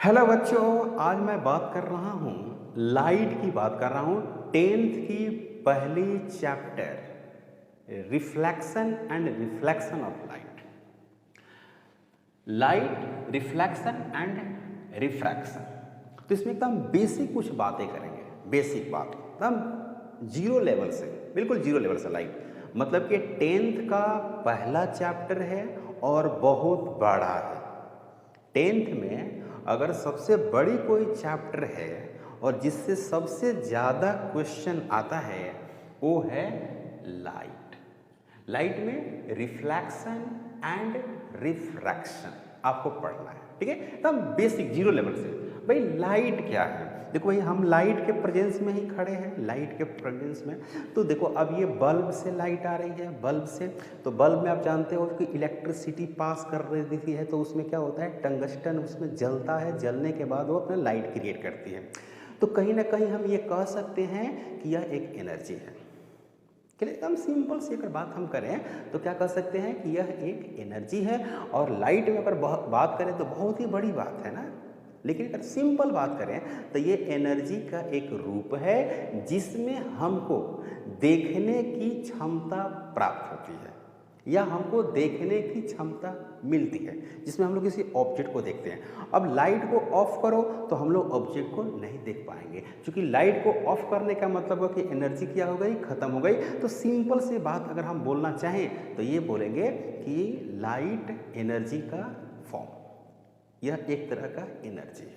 Hello बच्चों, आज मैं बात कर रहा हूँ लाइट की बात कर रहा हूँ 10th की पहली chapter reflection and reflection of light. Light reflection and refraction, तो इसमें एकदम बेसिक कुछ बातें करेंगे। बेसिक बात एकदम जीरो लेवल से, बिल्कुल जीरो लेवल से। लाइट मतलब कि 10th का पहला चैप्टर है और बहुत बड़ा है। 10th में अगर सबसे बड़ी कोई चैप्टर है और जिससे सबसे ज़्यादा क्वेश्चन आता है वो है लाइट। लाइट में रिफ्लेक्शन एंड रिफ्रैक्शन आपको पढ़ना है, ठीक है, एकदम बेसिक जीरो लेवल से। भाई लाइट क्या है? देखो भाई, हम लाइट के प्रेजेंस में ही खड़े हैं, लाइट के प्रेजेंस में। तो देखो अब ये बल्ब से लाइट आ रही है, बल्ब से, तो बल्ब में आप जानते हो कि इलेक्ट्रिसिटी पास कर रही है, तो उसमें क्या होता है, टंगस्टन उसमें जलता है, जलने के बाद वो अपना लाइट क्रिएट करती है। तो कहीं ना कहीं हम ये कह सकते हैं कि यह एक एनर्जी है। एकदम सिंपल सी अगर बात हम करें तो क्या कह सकते हैं कि यह एक एनर्जी है। और लाइट में अगर बात करें तो बहुत ही बड़ी बात है ना, लेकिन अगर सिंपल बात करें तो ये एनर्जी का एक रूप है जिसमें हमको देखने की क्षमता प्राप्त होती है या हमको देखने की क्षमता मिलती है, जिसमें हम लोग किसी ऑब्जेक्ट को देखते हैं। अब लाइट को ऑफ करो तो हम लोग ऑब्जेक्ट को नहीं देख पाएंगे, क्योंकि लाइट को ऑफ करने का मतलब है कि एनर्जी क्या हो गई, खत्म हो गई। तो सिंपल सी बात अगर हम बोलना चाहें तो ये बोलेंगे कि लाइट एनर्जी का फॉर्म, यह एक तरह का एनर्जी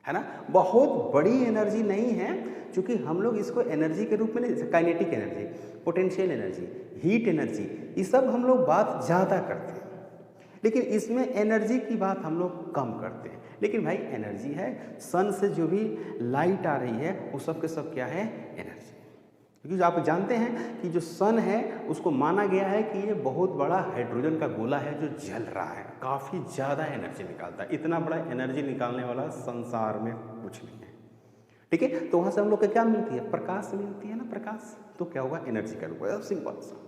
है ना। बहुत बड़ी एनर्जी नहीं है, क्योंकि हम लोग इसको एनर्जी के रूप में नहीं, kinetic energy, potential energy, heat energy, ये सब हम लोग बात ज़्यादा करते हैं, लेकिन इसमें एनर्जी की बात हम लोग कम करते हैं। लेकिन भाई एनर्जी है, सन से जो भी लाइट आ रही है वो सब के सब क्या है, एनर्जी। क्योंकि आप जानते हैं कि जो सन है उसको माना गया है कि ये बहुत बड़ा हाइड्रोजन का गोला है जो जल रहा है, काफ़ी ज़्यादा एनर्जी निकालता है। इतना बड़ा एनर्जी निकालने वाला संसार में कुछ नहीं है, ठीक है। तो वहाँ से हम लोग को क्या मिलती है, प्रकाश मिलती है ना, प्रकाश। तो क्या होगा, एनर्जी का रूप है, सिंपल सा।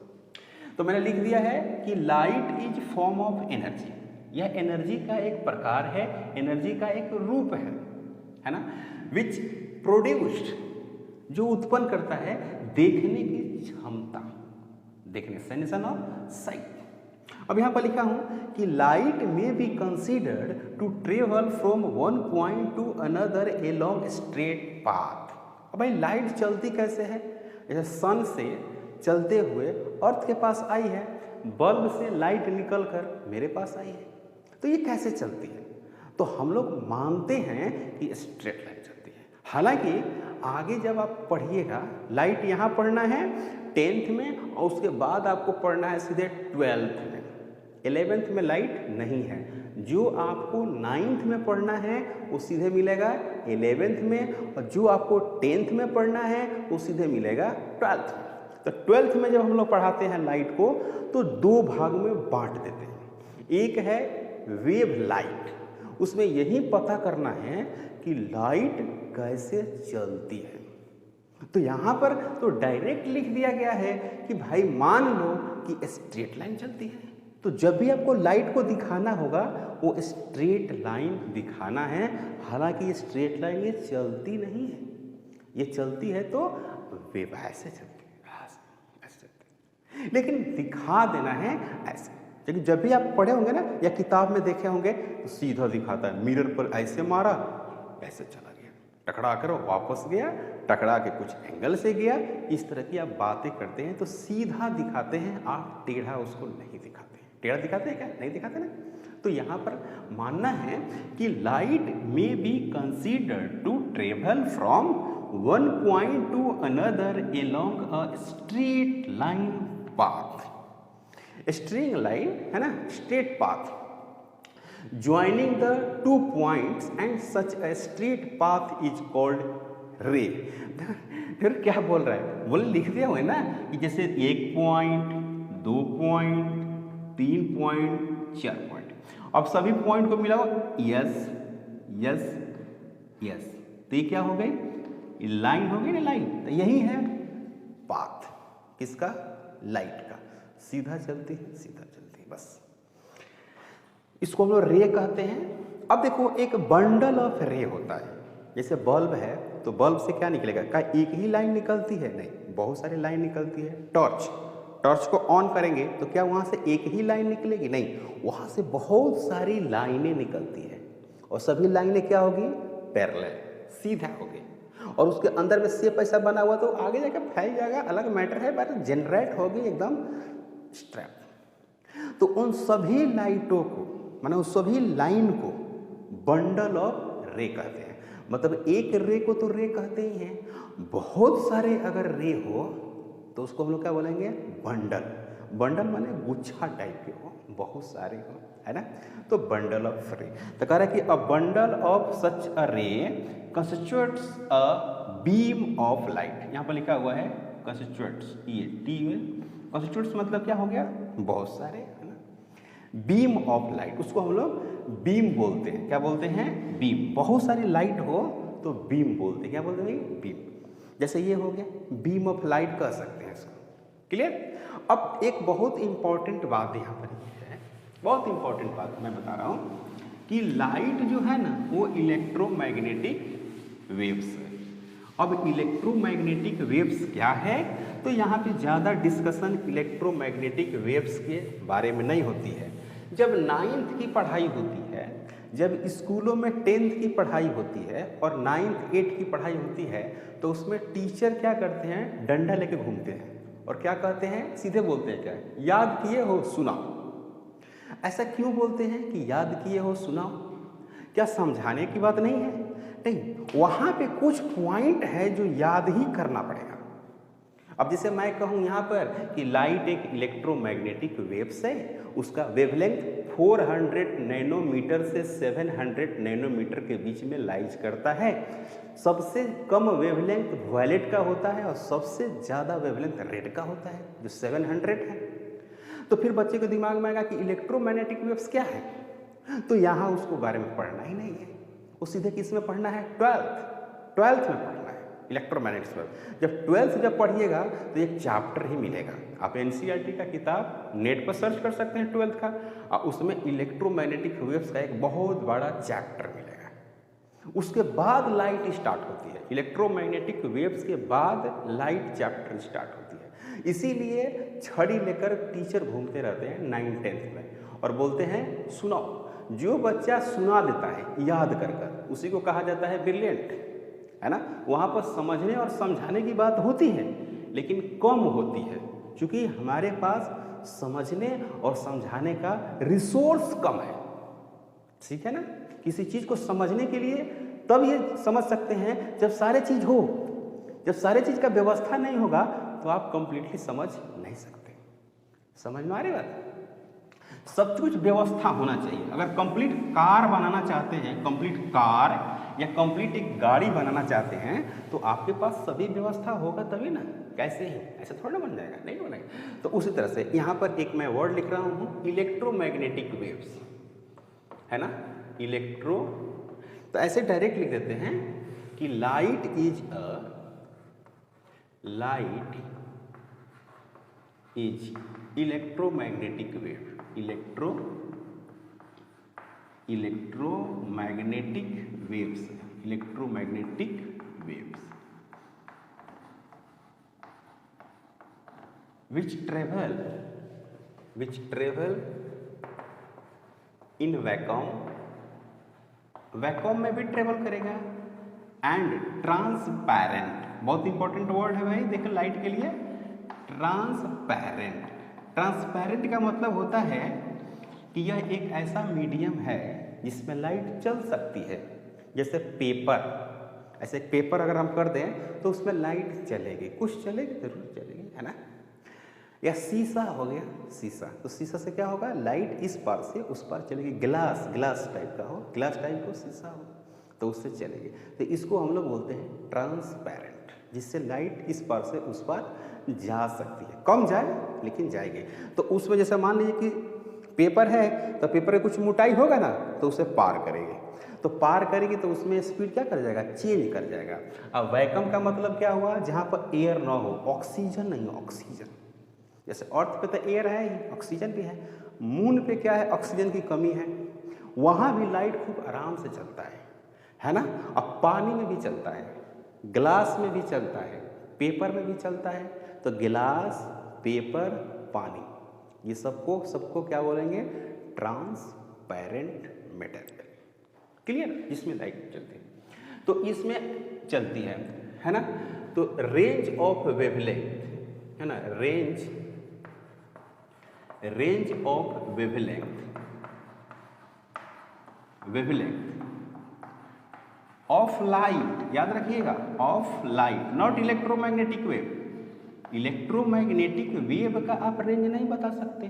तो मैंने लिख दिया है कि light is form of energy, यह एनर्जी का एक प्रकार है, एनर्जी का एक रूप है ना। विच प्रोड्यूस्ड, जो उत्पन्न करता है देखने की क्षमता, देखने, सेंसेशन ऑफ साइट। अब यहाँ पर लिखा हूँ कि लाइट में be considered to travel from one point to another along straight path. अब भाई लाइट चलती कैसे है, जैसे सन से चलते हुए अर्थ के पास आई है, बल्ब से लाइट निकल कर मेरे पास आई है, तो ये कैसे चलती है? तो हम लोग मानते हैं कि स्ट्रेट लाइन चलती है। हालांकि आगे जब आप पढ़िएगा, लाइट यहाँ पढ़ना है 10th में और उसके बाद आपको पढ़ना है सीधे 12th में। 11th में लाइट नहीं है, जो आपको 9th में पढ़ना है वो सीधे मिलेगा 11th में, और जो आपको 10th में पढ़ना है वो सीधे मिलेगा 12th में। तो 12th में जब हम लोग पढ़ाते हैं लाइट को तो दो भाग में बांट देते हैं। एक है वेव लाइट, उसमें यही पता करना है कि लाइट कैसे चलती है। तो यहाँ पर तो डायरेक्ट लिख दिया गया है कि भाई मान लो कि स्ट्रेट लाइन चलती है, तो जब भी आपको लाइट को दिखाना होगा वो स्ट्रेट लाइन दिखाना है। हालांकि ये स्ट्रेट लाइन ये चलती नहीं है, ये चलती है तो वेव ऐसे चलती है, लेकिन दिखा देना है ऐसे। लेकिन जब भी आप पढ़े होंगे ना या किताब में देखे होंगे तो सीधा दिखाता है, मिरर पर ऐसे मारा, ऐसे चला गया, टकरा कर वापस गया, टकरा के कुछ एंगल से गया। इस तरह की आप बातें करते हैं तो सीधा दिखाते हैं, आप टेढ़ा उसको नहीं दिखाते हैं। टेढ़ा दिखाते हैं क्या, नहीं दिखाते ना। तो यहाँ पर मानना है कि लाइट में be considered to travel from one point to another along a straight line path. String line है ना, straight path joining the two points and such a straight path is called ray। फिर क्या बोल रहा है, बोले लिख दिया हुआ है ना कि जैसे 1 पॉइंट, 2 पॉइंट, 3 पॉइंट, 4 पॉइंट। अब सभी पॉइंट को मिलाओ, यस यस यस, तो ये क्या हो गई, लाइन हो गई ना, लाइन। तो यही है पाथ, किसका, लाइट का। सीधा चलती है, सीधा चलती है, बस। इसको हम लोग रे कहते हैं। अब देखो एक बंडल ऑफ रे होता है, जैसे बल्ब है तो बल्ब से क्या निकलेगा, क्या एक ही लाइन निकलती है? नहीं, बहुत सारी लाइन निकलती है। टॉर्च, टॉर्च को ऑन करेंगे तो क्या वहाँ से एक ही लाइन निकलेगी? नहीं, वहाँ से बहुत सारी लाइनें निकलती है और सभी लाइनें क्या होगी? पैरेलल, सीधा होगी। और उसके अंदर में शेप ऐसा बना हुआ तो आगे जाकर फैल जाएगा, अलग मैटर है, बट जनरेट होगी एकदम स्ट्रैप। तो उन सभी लाइटों को, माने उस सभी लाइन को बंडल ऑफ रे कहते हैं। मतलब एक रे को तो रे कहते ही हैं, बहुत सारे अगर रे हो तो उसको हम लोग क्या बोलेंगे? बंडल। बंडल माने गुच्छा टाइप के हो, बहुत सारे हो, है ना? तो बंडल ऑफ रे। तो कह रहा है कि अ बंडल ऑफ सच अ रे constitutes a beam of light. यहाँ पर लिखा हुआ है कंस्टिट्यूट्स, ये टी कंस्टिट्यूट्स मतलब क्या हो गया? बहुत सारे, है ना? बीम ऑफ लाइट, उसको हम लोग बीम बोलते हैं। क्या बोलते हैं? बीम। बहुत सारी लाइट हो तो बीम बोलते हैं। क्या बोलते हैं भाई? बीम। जैसे ये हो गया बीम ऑफ लाइट कह सकते हैं इसको। क्लियर? अब एक बहुत इंपॉर्टेंट बात यहाँ पर ये है, बहुत इंपॉर्टेंट बात मैं बता रहा हूँ कि लाइट जो है ना वो इलेक्ट्रोमैग्नेटिक वेव्स है। अब इलेक्ट्रोमैग्नेटिक वेव्स क्या है? तो यहाँ पे ज़्यादा डिस्कशन इलेक्ट्रोमैग्नेटिक वेव्स के बारे में नहीं होती है। जब 9th की पढ़ाई होती है, जब स्कूलों में 10th की पढ़ाई होती है और 9th 8th की पढ़ाई होती है तो उसमें टीचर क्या करते हैं? डंडा लेके घूमते हैं और क्या कहते हैं? सीधे बोलते हैं क्या? याद किए हो सुनाओ। ऐसा क्यों बोलते हैं कि याद किए हो सुनाओ? क्या समझाने की बात नहीं है? नहीं, वहाँ पे कुछ पॉइंट है जो याद ही करना पड़ेगा। अब जैसे मैं कहूँ यहाँ पर कि लाइट एक इलेक्ट्रोमैग्नेटिक वेव्स है, उसका वेवलेंथ 400 नैनोमीटर से 700 नैनोमीटर के बीच में लाइज करता है। सबसे कम वेवलेंथ वायलेट का होता है और सबसे ज़्यादा वेवलेंथ रेड का होता है जो 700 है। तो फिर बच्चे के दिमाग में आएगा कि इलेक्ट्रोमैग्नेटिक वेव्स क्या है, तो यहाँ उसको बारे में पढ़ना ही नहीं है, वो सीधे किस में पढ़ना है? 12th में पढ़ना है इलेक्ट्रोमैग्नेटिक्स वेव। जब 12th जब पढ़िएगा तो एक चैप्टर ही मिलेगा। आप एनसीईआरटी का किताब नेट पर सर्च कर सकते हैं 12th का, और उसमें इलेक्ट्रोमैग्नेटिक वेव्स का एक बहुत बड़ा चैप्टर मिलेगा। उसके बाद लाइट स्टार्ट होती है, इलेक्ट्रोमैग्नेटिक वेव्स के बाद लाइट चैप्टर स्टार्ट होती है। इसीलिए छड़ी लेकर टीचर घूमते रहते हैं 9th 10th में और बोलते हैं सुनाओ। जो बच्चा सुना देता है याद कर कर, उसी को कहा जाता है ब्रिलियंट, है ना? वहाँ पर समझने और समझाने की बात होती है लेकिन कम होती है, क्योंकि हमारे पास समझने और समझाने का रिसोर्स कम है। ठीक है ना? किसी चीज़ को समझने के लिए तब ये समझ सकते हैं जब सारे चीज़ हो। जब सारे चीज़ का व्यवस्था नहीं होगा तो आप कंप्लीटली समझ नहीं सकते। समझ में आ रही बात? सब कुछ व्यवस्था होना चाहिए। अगर कंप्लीट कार बनाना चाहते हैं, कंप्लीट कार या कंप्लीट एक गाड़ी बनाना चाहते हैं तो आपके पास सभी व्यवस्था होगा तभी ना। कैसे ही ऐसे थोड़ा बन जाएगा? नहीं बनेगा। तो उसी तरह से यहाँ पर एक मैं वर्ड लिख रहा हूँ इलेक्ट्रोमैग्नेटिक वेव्स, है ना? इलेक्ट्रो, तो ऐसे डायरेक्ट लिख देते हैं कि light is electromagnetic wave. Electromagnetic waves, electromagnetic waves which travel in vacuum में भी ट्रेवल करेगा, एंड ट्रांसपेरेंट, बहुत इंपॉर्टेंट वर्ड है भाई, देखो लाइट के लिए ट्रांसपेरेंट। ट्रांसपेरेंट का मतलब होता है कि यह एक ऐसा मीडियम है जिसमें लाइट चल सकती है। जैसे पेपर, ऐसे पेपर अगर हम कर दें तो उसमें लाइट चलेगी, कुछ चलेगी जरूर चलेगी, है ना? या शीशा हो गया, शीशा, तो शीशा से क्या होगा? लाइट इस पार से उस पार चलेगी। ग्लास टाइप का हो, ग्लास टाइप को शीशा हो तो उससे चलेगी। तो इसको हम लोग बोलते हैं ट्रांसपेरेंट, जिससे लाइट इस पार से उस पार जा सकती है, कम जाए लेकिन जाएगी। तो उसमें जैसे मान लीजिए कि पेपर है तो पेपर में कुछ मोटाई होगा ना तो उसे पार करेगी, तो पार करेगी तो उसमें स्पीड क्या कर जाएगा? चेंज कर जाएगा। अब वैक्यूम का मतलब क्या हुआ? जहाँ पर एयर ना हो, ऑक्सीजन नहीं हो, ऑक्सीजन। जैसे अर्थ पे तो एयर है ही, ऑक्सीजन भी है। मून पे क्या है? ऑक्सीजन की कमी है। वहाँ भी लाइट खूब आराम से चलता है ना। अब पानी में भी चलता है, ग्लास में भी चलता है, पेपर में भी चलता है। तो गिलास, पेपर, पानी, ये सबको क्या बोलेंगे? Transparent material. क्लियर? जिसमें लाइट चलती है तो इसमें चलती है ना। तो रेंज ऑफ वेवलेंथ है ना, range of wavelength of light, याद रखिएगा, of light, not electromagnetic wave. Electromagnetic wave का आप रेंज नहीं बता सकते,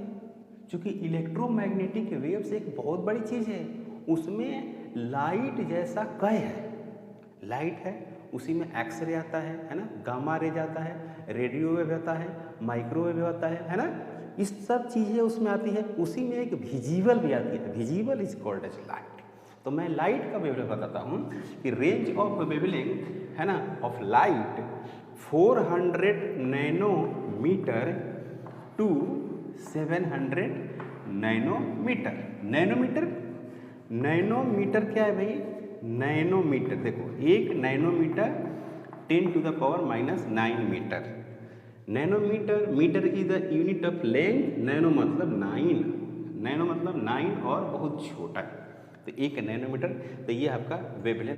क्योंकि इलेक्ट्रोमैग्नेटिक वेव से एक बहुत बड़ी चीज़ है, उसमें लाइट जैसा कय है, लाइट है, उसी में एक्सरे आता है ना, गामा रे जाता है, रेडियो वेव आता है, माइक्रोवेव आता है ना, इस सब चीज़ें उसमें आती है। उसी में एक विजिबल भी आती है, visible is called as light. तो मैं लाइट का वेवलेंथ बताता हूँ कि रेंज ऑफ वेवलेंथ है ना of light 400 nanometre to 700 nanometre. Nanometre क्या है भाई? नैनोमीटर, देखो 1 nanometre 10⁻⁻9 metre. Nanometre, metre is the unit of length, nano मतलब 9, और बहुत छोटा है। तो 1 नैनोमीटर, तो ये आपका वेवलेंथ